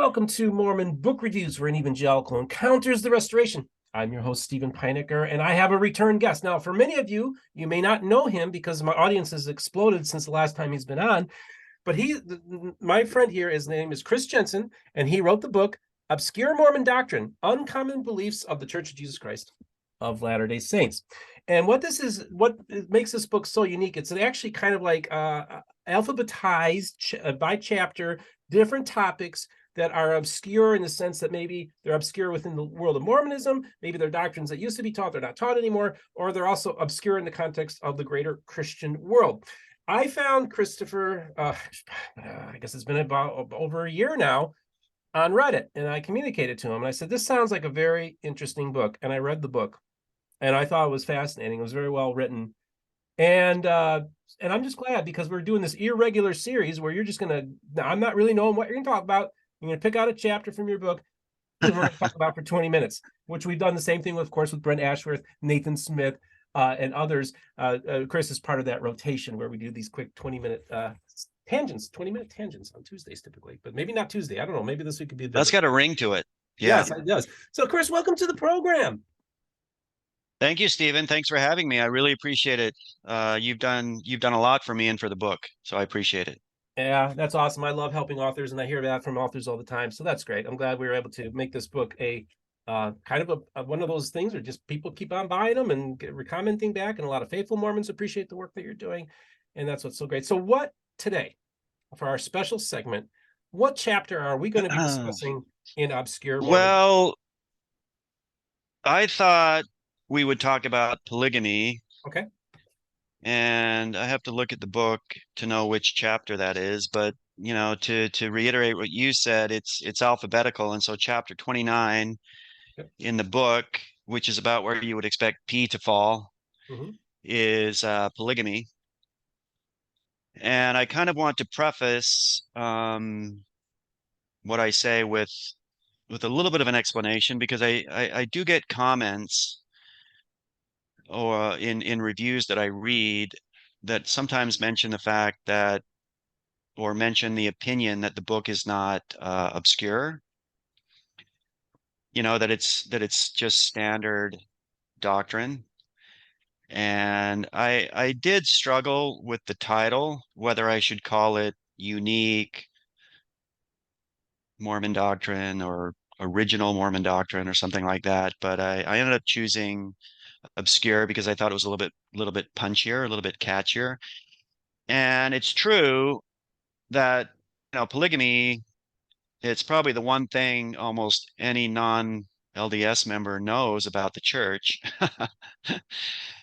Welcome to Mormon Book Reviews, where an evangelical encounters the restoration. I'm your host, Stephen Peinecker, and I have a return guest. Now, for many of you, you may not know him because my audience has exploded since the last time he's been on. But my friend here, his name is Chris Jensen, and he wrote the book, Obscure Mormon Doctrine, Uncommon Beliefs of the Church of Jesus Christ of Latter-day Saints. And what makes this book so unique, it's actually kind of like alphabetized by chapter, different topics that are obscure in the sense that maybe they're obscure within the world of Mormonism, maybe they're doctrines that used to be taught, they're not taught anymore, or they're also obscure in the context of the greater Christian world. I found Christopher, I guess it's been about over a year now, on Reddit, and I communicated to him, and I said, this sounds like a very interesting book, and I read the book, and I thought it was fascinating. It was very well written, and I'm just glad because we're doing this irregular series where you're just I'm not really knowing what you're going to talk about. You're going to pick out a chapter from your book, and we're going to talk about for 20 minutes, which we've done the same thing, of course, with Brent Ashworth, Nathan Smith, and others. Chris is part of that rotation where we do these quick 20-minute tangents, 20-minute tangents on Tuesdays typically, but maybe not Tuesday. I don't know. Maybe this week could be different. That's got a ring to it. Yeah. Yes, it does. So, Chris, welcome to the program. Thank you, Stephen. Thanks for having me. I really appreciate it. You've done a lot for me and for the book, so I appreciate it. Yeah, that's awesome. I love helping authors, and I hear that from authors all the time. So that's great. I'm glad we were able to make this book a kind of one of those things where just people keep on buying them and commenting back, and a lot of faithful Mormons appreciate the work that you're doing, and that's what's so great. So what today, for our special segment, what chapter are we going to be discussing in Obscure Mormon? Well, I thought we would talk about polygamy. Okay. And I have to look at the book to know which chapter that is, but you know, to reiterate what you said, it's alphabetical, and so chapter 29 in the book, which is about where you would expect P to fall, is polygamy. And I kind of want to preface what I say with a little bit of an explanation, because I do get comments or in reviews that I read that sometimes mention the fact that, or mention the opinion that the book is not obscure, you know, that it's just standard doctrine. And I did struggle with the title, whether I should call it Unique Mormon Doctrine or Original Mormon Doctrine or something like that, but I ended up choosing obscure because I thought it was a little bit punchier, a little bit catchier. And it's true that, you know, polygamy, it's probably the one thing almost any non-LDS member knows about the church.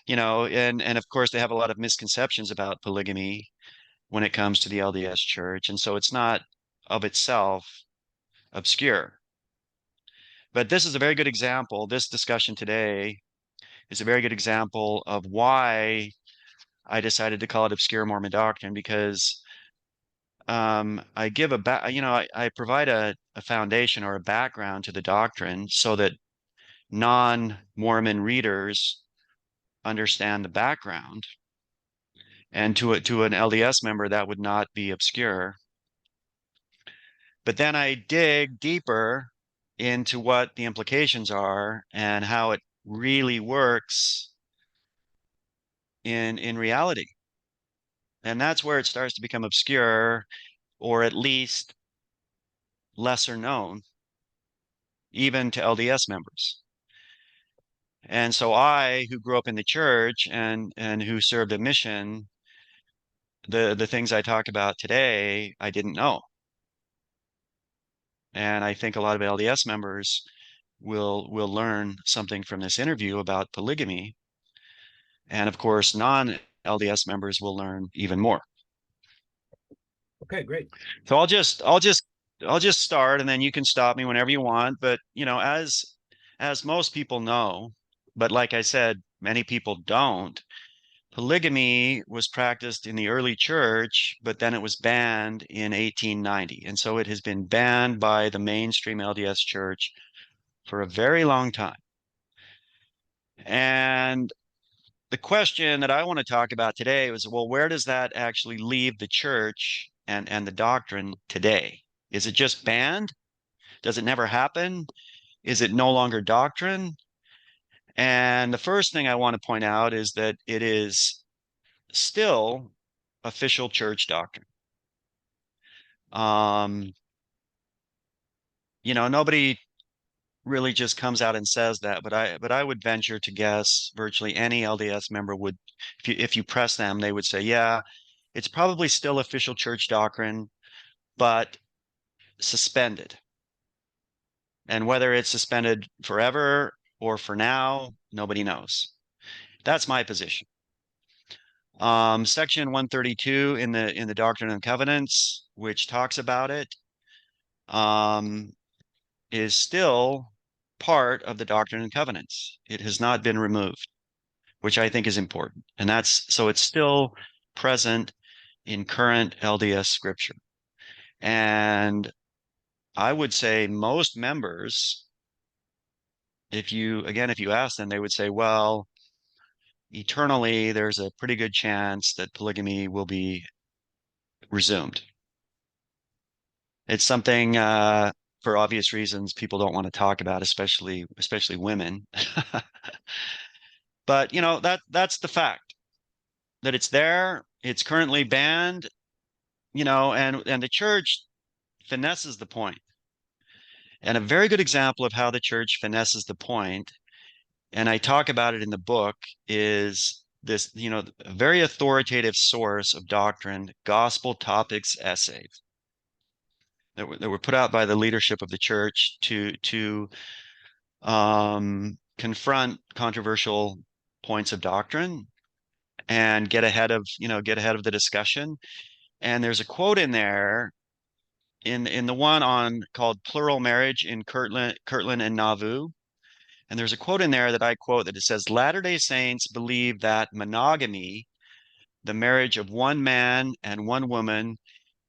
You know, and of course they have a lot of misconceptions about polygamy when it comes to the LDS church, and so it's not of itself obscure. But this is a very good example. This discussion today is a very good example of why I decided to call it Obscure Mormon Doctrine, because I give I provide a foundation or a background to the doctrine so that non-Mormon readers understand the background, and to an LDS member that would not be obscure. But then I dig deeper into what the implications are and how it really works in reality. And that's where it starts to become obscure, or at least lesser known, even to LDS members. And so I, who grew up in the church and who served a mission, the things I talk about today, I didn't know. And I think a lot of LDS members will learn something from this interview about polygamy. And of course, non-LDS members will learn even more. Okay, great. So I'll just start, and then you can stop me whenever you want. But you know, as most people know, but like I said, many people don't, polygamy was practiced in the early church, but then it was banned in 1890. And so it has been banned by the mainstream LDS church for a very long time. And the question that I want to talk about today was, well, where does that actually leave the church and the doctrine today? Is it just banned? Does it never happen? Is it no longer doctrine? And the first thing I want to point out is that it is still official church doctrine. Um, nobody really just comes out and says that, but I would venture to guess virtually any LDS member would, if you press them, they would say, yeah, it's probably still official church doctrine, but suspended. And whether it's suspended forever or for now, nobody knows. That's my position. Section 132 in the Doctrine and Covenants, which talks about it, is still part of the Doctrine and Covenants. It has not been removed, which I think is important. And so it's still present in current LDS scripture. And I would say most members, if you ask them, they would say, well, eternally, there's a pretty good chance that polygamy will be resumed. It's something, for obvious reasons, people don't want to talk about, especially women. But that's the fact that it's there. It's currently banned, and the church finesses the point. And a very good example of how the church finesses the point, and I talk about it in the book, is this, a very authoritative source of doctrine, Gospel Topics essays that were put out by the leadership of the church to confront controversial points of doctrine and get ahead of the discussion. And there's a quote in there in the one on called Plural Marriage in Kirtland and Nauvoo. And there's a quote in there that I quote that it says, Latter-day Saints believe that monogamy, the marriage of one man and one woman,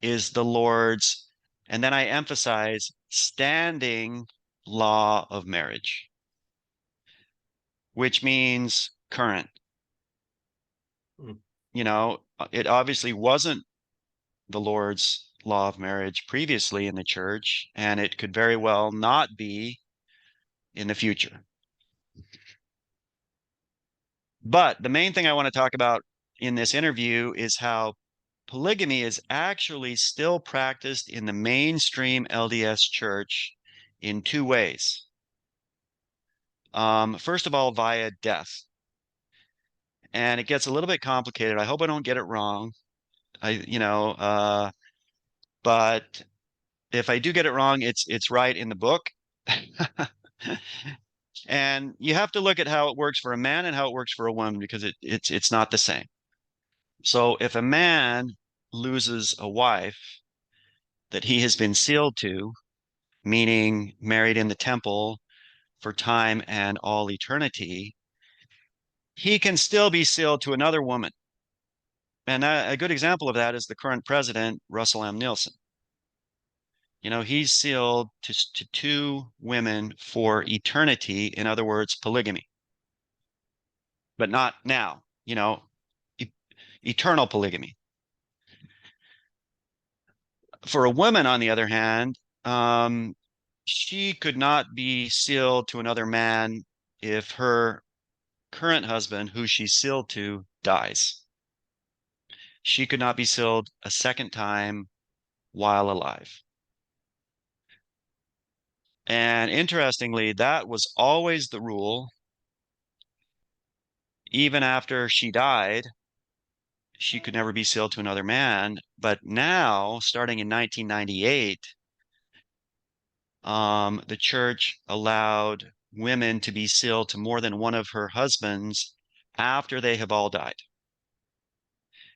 is the Lord's, and then I emphasize, standing law of marriage, which means current. It obviously wasn't the Lord's law of marriage previously in the church, and it could very well not be in the future. But the main thing I want to talk about in this interview is how polygamy is actually still practiced in the mainstream LDS church in two ways. First of all, via death. And it gets a little bit complicated. I hope I don't get it wrong. But if I do get it wrong, it's right in the book. And you have to look at how it works for a man and how it works for a woman, because it's not the same. So if a man loses a wife that he has been sealed to, meaning married in the temple for time and all eternity, he can still be sealed to another woman. And a good example of that is the current president, Russell M. Nelson. He's sealed to two women for eternity, in other words, polygamy. But not now, eternal polygamy. For a woman, on the other hand, she could not be sealed to another man if her current husband, who she's sealed to, dies. She could not be sealed a second time while alive. And interestingly, that was always the rule. Even after she died, she could never be sealed to another man. But now, starting in 1998, the church allowed women to be sealed to more than one of her husbands after they have all died.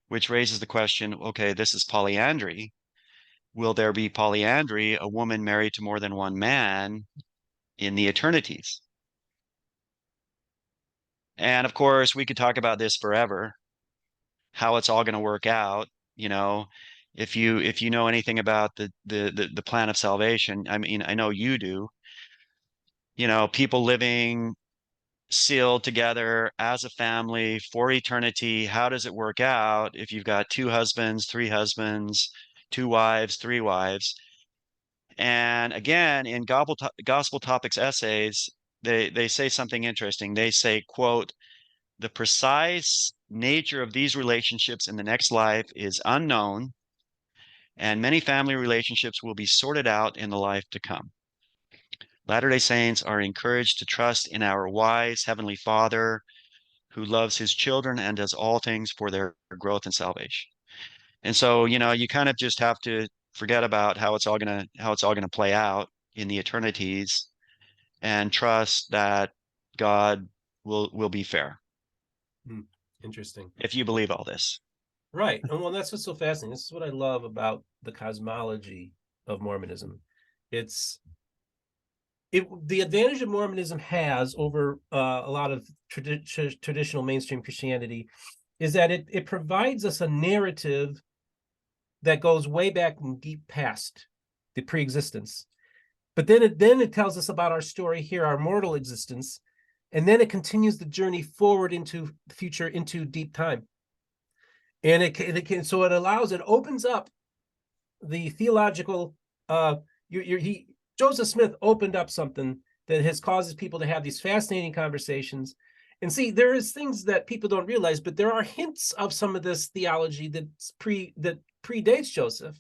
Which raises the question, okay, this is polyandry. Will there be polyandry, a woman married to more than one man in the eternities? And of course, we could talk about this forever, how it's all going to work out. If you know anything about the plan of salvation, I mean, I know you do. People living sealed together as a family for eternity. How does it work out if you've got two husbands, three wives, three wives? And again, in Gospel Topics essays, they say something interesting. They say, quote, the precise nature of these relationships in the next life is unknown, and many family relationships will be sorted out in the life to come. Latter-day Saints are encouraged to trust in our wise Heavenly Father who loves his children and does all things for their growth and salvation. And so, you kind of just have to forget about how it's all gonna play out in the eternities and trust that God will be fair Hmm. Interesting. if you believe all this. Right. And well, that's what's so fascinating. This is what I love about the cosmology of Mormonism. It's the advantage that Mormonism has over a lot of traditional mainstream Christianity is that it provides us a narrative that goes way back and deep past the pre-existence. But then it tells us about our story here, our mortal existence, and then it continues the journey forward into the future, into deep time. And it opens up the theological. Joseph Smith opened up something that has causes people to have these fascinating conversations. And see, there is things that people don't realize, but there are hints of some of this theology that predates Joseph.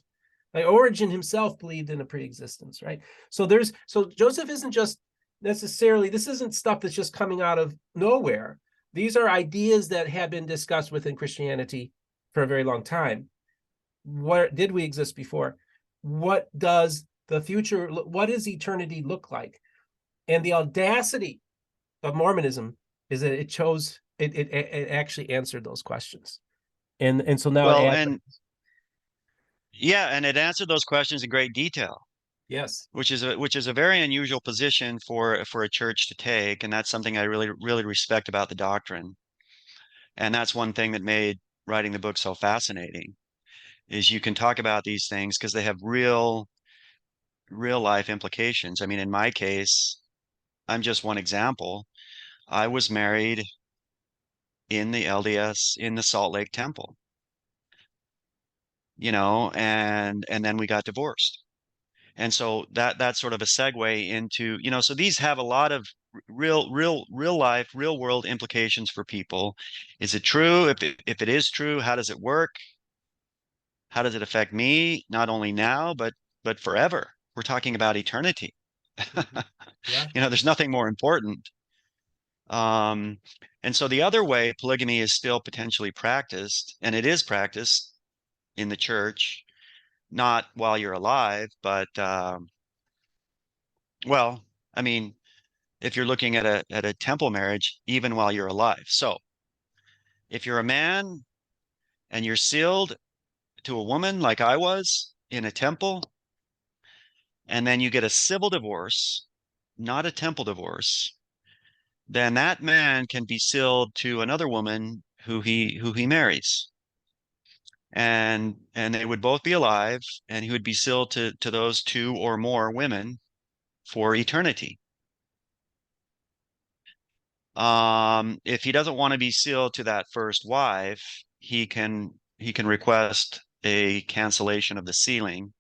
Like Origen himself believed in a pre-existence, right? So Joseph isn't just necessarily, this isn't stuff that's just coming out of nowhere. These are ideas that have been discussed within Christianity for a very long time. Where did we exist before? What does the future, what does eternity look like? And the audacity of Mormonism is that it actually answered those questions. And so now Well, it and yeah, and it answered those questions in great detail, yes. which is a very unusual position for a church to take, and that's something I really respect about the doctrine. And that's one thing that made writing the book so fascinating, is you can talk about these things because they have real life implications. I mean, in my case, I'm just one example. I was married in the LDS in the Salt Lake Temple, and then we got divorced. And so that's sort of a segue into, so these have a lot of real life, real world implications for people. Is it true? If it is true, how does it work? How does it affect me? Not only now, but forever. We're talking about eternity. Yeah. There's nothing more important. Um, and so the other way polygamy is still potentially practiced, and it is practiced in the church, not while you're alive, but well, I mean, if you're looking at a temple marriage, even while you're alive. So if you're a man and you're sealed to a woman like I was in a temple, and then you get a civil divorce, not a temple divorce, then that man can be sealed to another woman who he marries. And they would both be alive, and he would be sealed to those two or more women for eternity. If he doesn't want to be sealed to that first wife, he can request a cancellation of the sealing,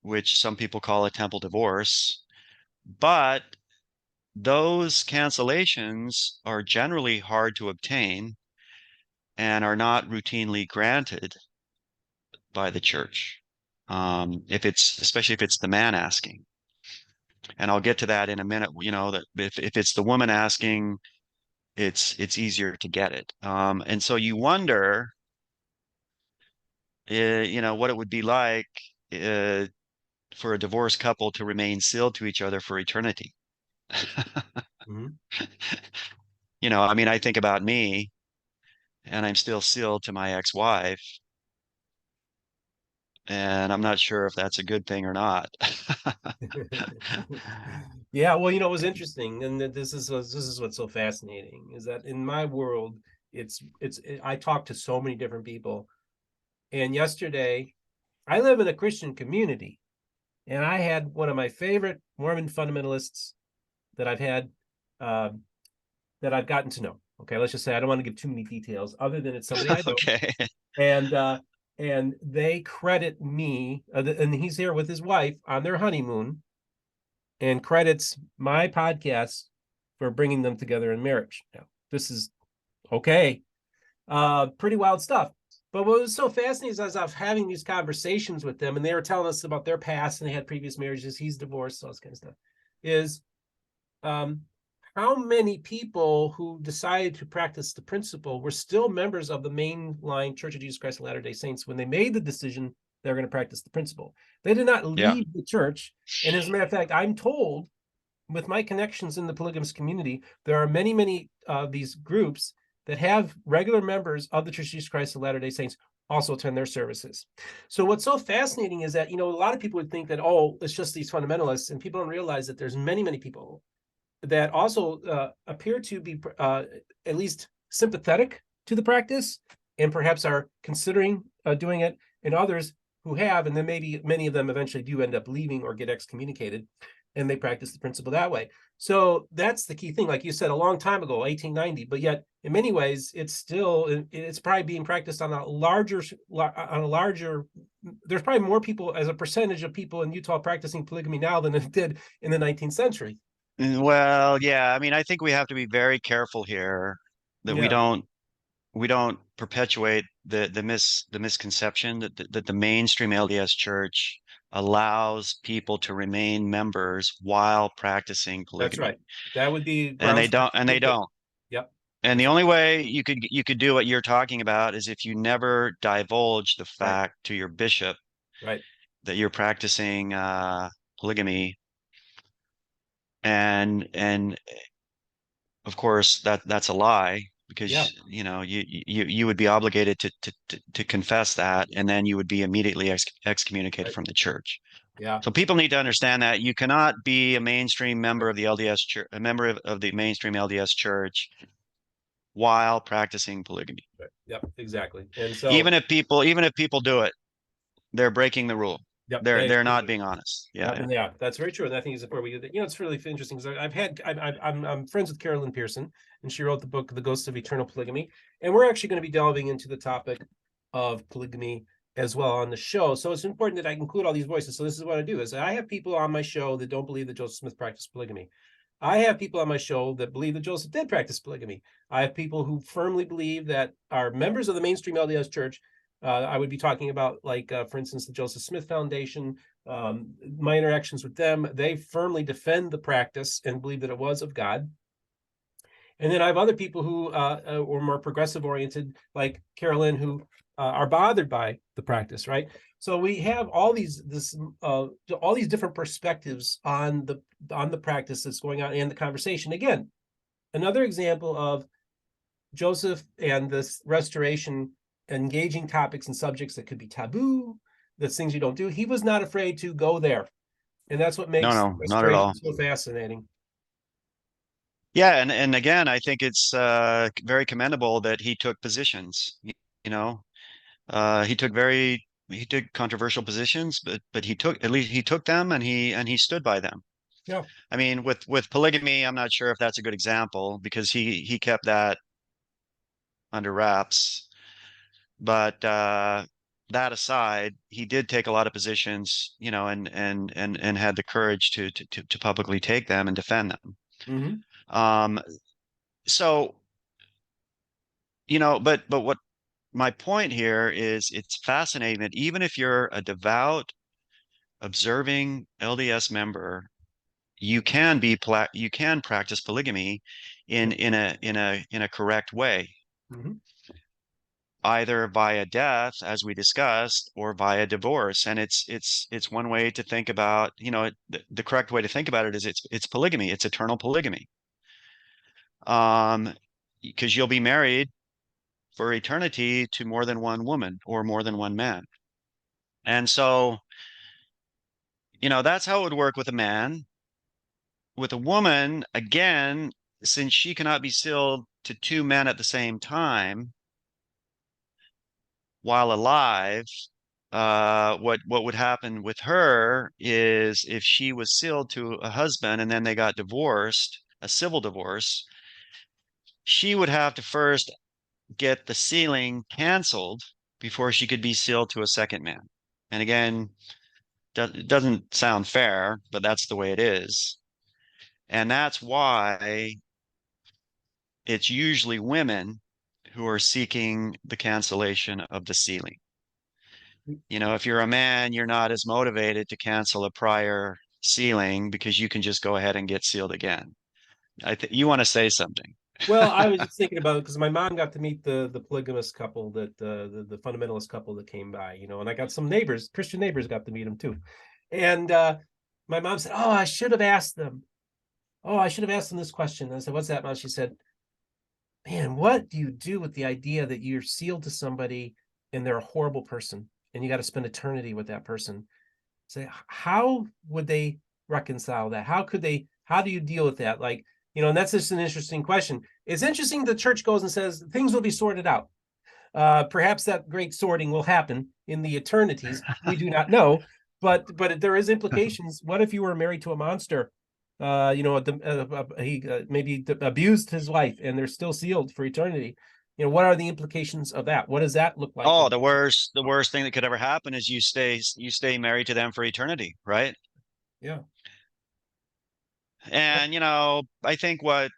which some people call a temple divorce. But those cancellations are generally hard to obtain and are not routinely granted by the church. Especially if it's the man asking. And I'll get to that in a minute, that if it's the woman asking, it's easier to get it. And so you wonder, what it would be like uh, for a divorced couple to remain sealed to each other for eternity. Mhm. I mean, I think about me, and I'm still sealed to my ex-wife, and I'm not sure if that's a good thing or not. Yeah, well, it was interesting, and this is what's so fascinating is that in my world, I talk to so many different people, and yesterday, I live in a Christian community, and I had one of my favorite Mormon fundamentalists that I've had, um, that I've gotten to know. Okay, let's just say I don't want to give too many details, other than it's somebody I know, Okay. and and they credit me, and he's here with his wife on their honeymoon, and credits my podcast for bringing them together in marriage. Now, this is okay. Pretty wild stuff. But what was so fascinating is as I was having these conversations with them, and they were telling us about their past, and they had previous marriages, he's divorced, all this kind of stuff, is um, how many people who decided to practice the principle were still members of the mainline Church of Jesus Christ of Latter-day Saints when they made the decision they're going to practice the principle. They did not Yeah. leave the church. And as a matter of fact, I'm told with my connections in the polygamous community, there are many, many these groups that have regular members of the Church of Jesus Christ of Latter-day Saints also attend their services. So what's so fascinating is that, a lot of people would think that, oh, it's just these fundamentalists, and people don't realize that there's many, many people that also appear to be at least sympathetic to the practice and perhaps are considering doing it, and others who have, and then maybe many of them eventually do end up leaving or get excommunicated, and they practice the principle that way. So that's the key thing, like you said, a long time ago, 1890, but yet in many ways it's probably being practiced on a larger, there's probably more people as a percentage of people in Utah practicing polygamy now than it did in the 19th century. Well, yeah, I mean, I think we have to be very careful here that Yeah, we don't perpetuate the misconception that the mainstream LDS church allows people to remain members while practicing that's polygamy. right. That would be And grounds for they conviction. don't. Yep, And that's the right. only way you could do what you're talking about is if you never divulge the Right, fact to your bishop right. that you're practicing polygamy, and of course that's a lie, Yeah, because you would be obligated to confess that, and then you would be immediately excommunicated right. from the church. Yeah, So people need to understand that you cannot be a mainstream member of the LDS church, a member of the mainstream LDS church while practicing polygamy. right. Yep, exactly. And so, Even if people do it, they're breaking the rule. yep, They're not being honest. Yeah, yep, yeah. and yeah, that's very true. And I think is where it's really interesting because I'm friends with Carolyn Pearson, and she wrote the book The Ghosts of Eternal Polygamy, and we're actually going to be delving into the topic of polygamy as well on the show. So it's important that I include all these voices. So this is what I do: is I have people on my show that don't believe that Joseph Smith practiced polygamy. I have people on my show that believe that Joseph did practice polygamy. I have people who firmly believe that are members of the mainstream LDS Church. I would be talking about, like, for instance, the Joseph Smith Foundation. My interactions with them, they firmly defend the practice and believe that it was of God. And then I have other people who were more progressive oriented, like Carolyn, who are bothered by the practice, right? So we have all these different perspectives on the practice that's going on and the conversation. Again, another example of Joseph and this restoration engaging topics and subjects that could be taboo, that's things you don't do. He was not afraid to go there. And that's what No, makes no, not at restoration all. so fascinating. Yeah, and again, I think it's very commendable that he took positions. You know, he took controversial positions, but he took them, and he stood by them. Yeah. I mean, with polygamy, I'm not sure if that's a good example because he kept that under wraps. But that aside, he did take a lot of positions, and had the courage to publicly take them and defend them. Mm-hmm. Um, so, but what my point here is, it's fascinating that even if you're a devout, observing LDS member, you can practice polygamy Yep. in a correct way, Mm-hmm. either via death, as we discussed, or via divorce. And it's one way to think about, the correct way to think about it is it's polygamy, it's eternal polygamy. Um, because you'll be married for eternity to more than one woman or more than one man. And so, that's how it would work with a man. With a woman, again, since she cannot be sealed to two men at the same time while alive, what would happen with her is, if she was sealed to a husband and then they got divorced, a civil divorce, she would have to first get the sealing canceled before she could be sealed to a second man. And again, it doesn't sound fair, but that's the way it is. And that's why it's usually women who are seeking the cancellation of the sealing. You know, if you're a man, you're not as motivated to cancel a prior sealing because you can just go ahead and get sealed again. You want to say something. Well, I was just thinking about it because my mom got to meet the polygamous couple that the fundamentalist couple that came by, and I got some neighbors, Christian neighbors, got to meet them too. And my mom said, "Oh, I should have asked them. Oh, I should have asked them this question." And I said, "What's that, Mom?" She said, "Man, what do you do with the idea that you're sealed to somebody and they're a horrible person and you got to spend eternity with that person?" Say, how would they reconcile that? How do you deal with that? Like, and that's just an interesting question. It's interesting the church goes and says things will be sorted out. Perhaps that great sorting will happen in the eternities. We do not know, but there is implications. What if you were married to a monster? He maybe abused his wife, and they're still sealed for eternity. What are the implications of that? What does that look like? Oh, the worst thing that could ever happen is you stay married to them for eternity, right? Yeah, yeah, And I think what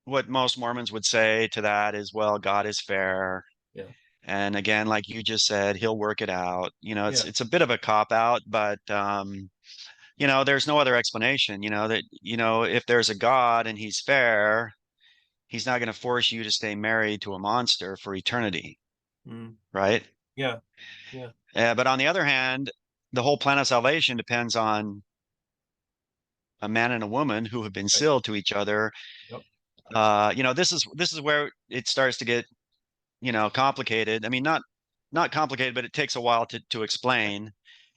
most Mormons would say to that is, well, God is fair. yeah, And again, like you just said, he'll work it out. It's yeah. it's a bit of a cop out, but there's no other explanation, that if there's a God and he's fair, he's not going to force you to stay married to a monster for eternity, Mm, right? yeah, yeah. But on the other hand, the whole plan of salvation depends on a man and a woman who have been Right. sealed to each other. Yep. This is where it starts to get, complicated. I mean, not complicated, but it takes a while to Right. explain.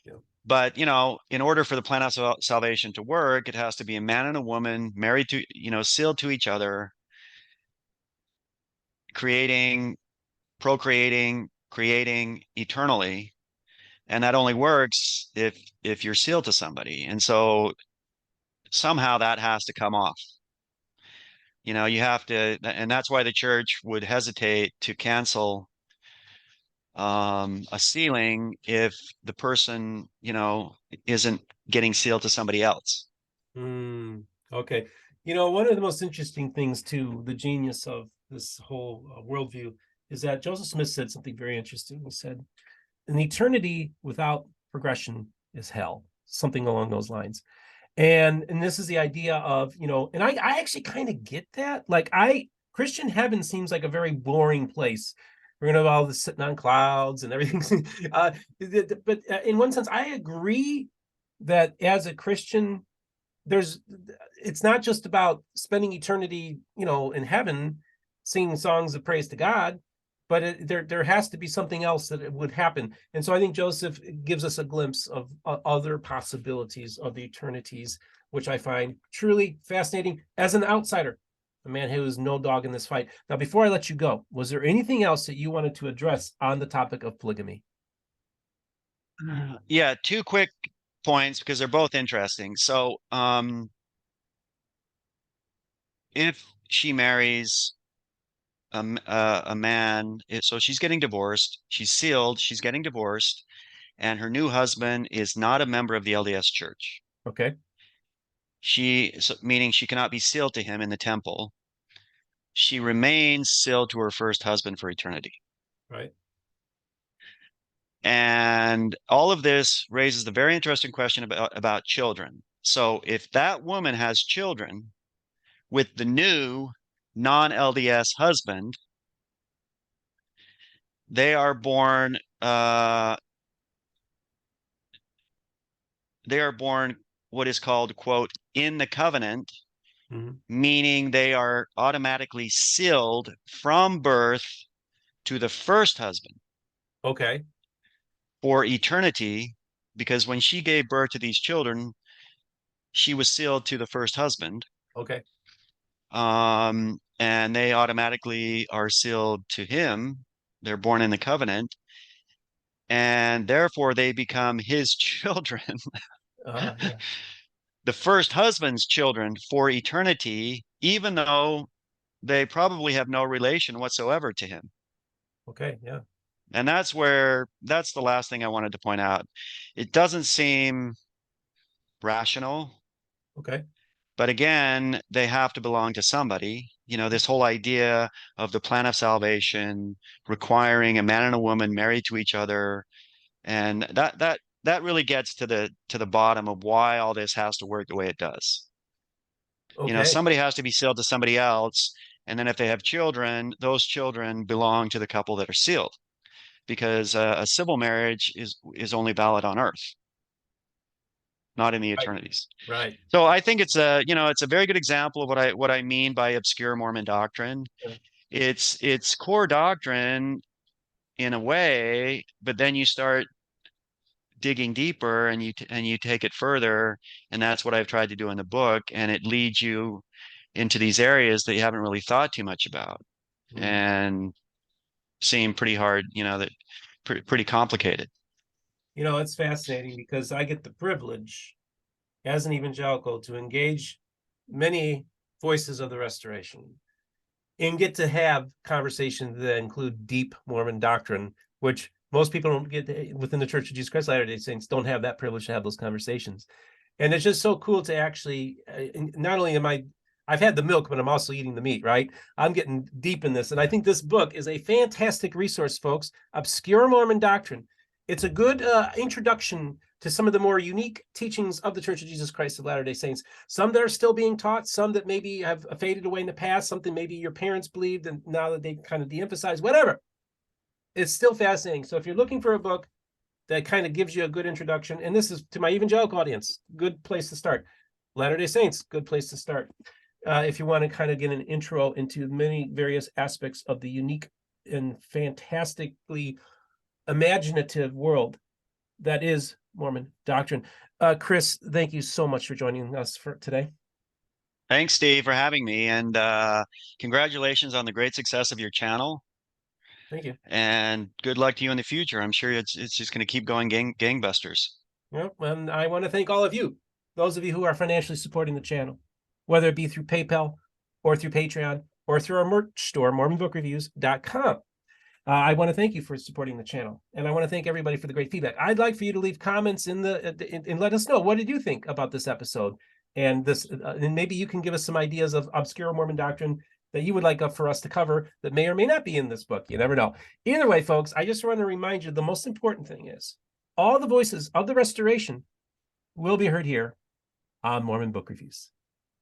Yeah. But, in order for the plan of salvation to work, it has to be a man and a woman married to, sealed to each other, creating, procreating, creating eternally. And that only works if you're sealed to somebody. And so somehow that has to come off. You have to, and that's why the church would hesitate to cancel a sealing if the person, isn't getting sealed to somebody else. Mm, okay. One of the most interesting things too, the genius of this whole worldview is that Joseph Smith said something very interesting. He said, "An eternity without progression is hell," something along those lines. And this is the idea of, and I actually kind of get that. Like Christian heaven seems like a very boring place. We're gonna have all this sitting on clouds and everything. But in one sense, I agree that as a Christian, there's it's not just about spending eternity, in heaven, singing songs of praise to God, but there has to be something else that it would happen. And so I think Joseph gives us a glimpse of other possibilities of the eternities, which I find truly fascinating as an outsider, a man who is no dog in this fight. Now, before I let you go, was there anything else that you wanted to address on the topic of polygamy? Yeah, two quick points because they're both interesting. So, if she marries a man, so she's getting divorced, she's sealed, she's getting divorced, and her new husband is not a member of the LDS Church. Okay. Meaning she cannot be sealed to him in the temple. She remains sealed to her first husband for eternity. Right. And all of this raises the very interesting question about children. So if that woman has children with the new non-LDS husband, they are born what is called, quote, in the covenant, Mhm. meaning they are automatically sealed from birth to the first husband Okay. for eternity, because when she gave birth to these children, she was sealed to the first husband. Okay. And they automatically are sealed to him. They're born in the covenant, and therefore they become his children, Yeah. the first husband's children for eternity, even though they probably have no relation whatsoever to him. Okay. Yeah. And that's the last thing I wanted to point out. It doesn't seem rational, Okay. but again, they have to belong to somebody. This whole idea of the plan of salvation requiring a man and a woman married to each other, and that really gets to the bottom of why all this has to work the way it does. Okay. Somebody has to be sealed to somebody else, and then if they have children, those children belong to the couple that are sealed, because a civil marriage is only valid on earth, not in the Right. eternities. Right. So I think it's a very good example of what I mean by obscure Mormon doctrine. Yeah. It's core doctrine in a way, but then you start digging deeper and you take it further, and that's what I've tried to do in the book, and it leads you into these areas that you haven't really thought too much about Mhm. and seem pretty hard, that pretty complicated. It's fascinating because I get the privilege as an evangelical to engage many voices of the restoration and get to have conversations that include deep Mormon doctrine, which most people don't get within the Church of Jesus Christ Latter-day Saints, don't have that privilege to have those conversations. And it's just so cool to actually, not only I've had the milk, but I'm also eating the meat, right? I'm getting deep in this. And I think this book is a fantastic resource, folks. Obscure Mormon Doctrine. It's a good introduction to some of the more unique teachings of the Church of Jesus Christ of Latter-day Saints. Some that are still being taught, some that maybe have faded away in the past, something maybe your parents believed and now that they kind of de-emphasize, whatever. It's still fascinating. So if you're looking for a book that kind of gives you a good introduction, and this is to my evangelical audience, good place to start. Latter-day Saints, good place to start. If you want to kind of get an intro into many various aspects of the unique and fantastically imaginative world that is Mormon doctrine. Chris, thank you so much for joining us for today. Thanks, Steve, for having me, and congratulations on the great success of your channel. Thank you. And good luck to you in the future. I'm sure it's just going to keep going gangbusters. Yep, and I want to thank all of you, those of you who are financially supporting the channel, whether it be through PayPal or through Patreon or through our merch store, mormonbookreviews.com. I want to thank you for supporting the channel, and I want to thank everybody for the great feedback. I'd like for you to leave comments and let us know, what did you think about this episode, and maybe you can give us some ideas of obscure Mormon doctrine that you would like for us to cover that may or may not be in this book. You never know. Either way, folks, I just want to remind you the most important thing is all the voices of the restoration will be heard here on Mormon Book Reviews.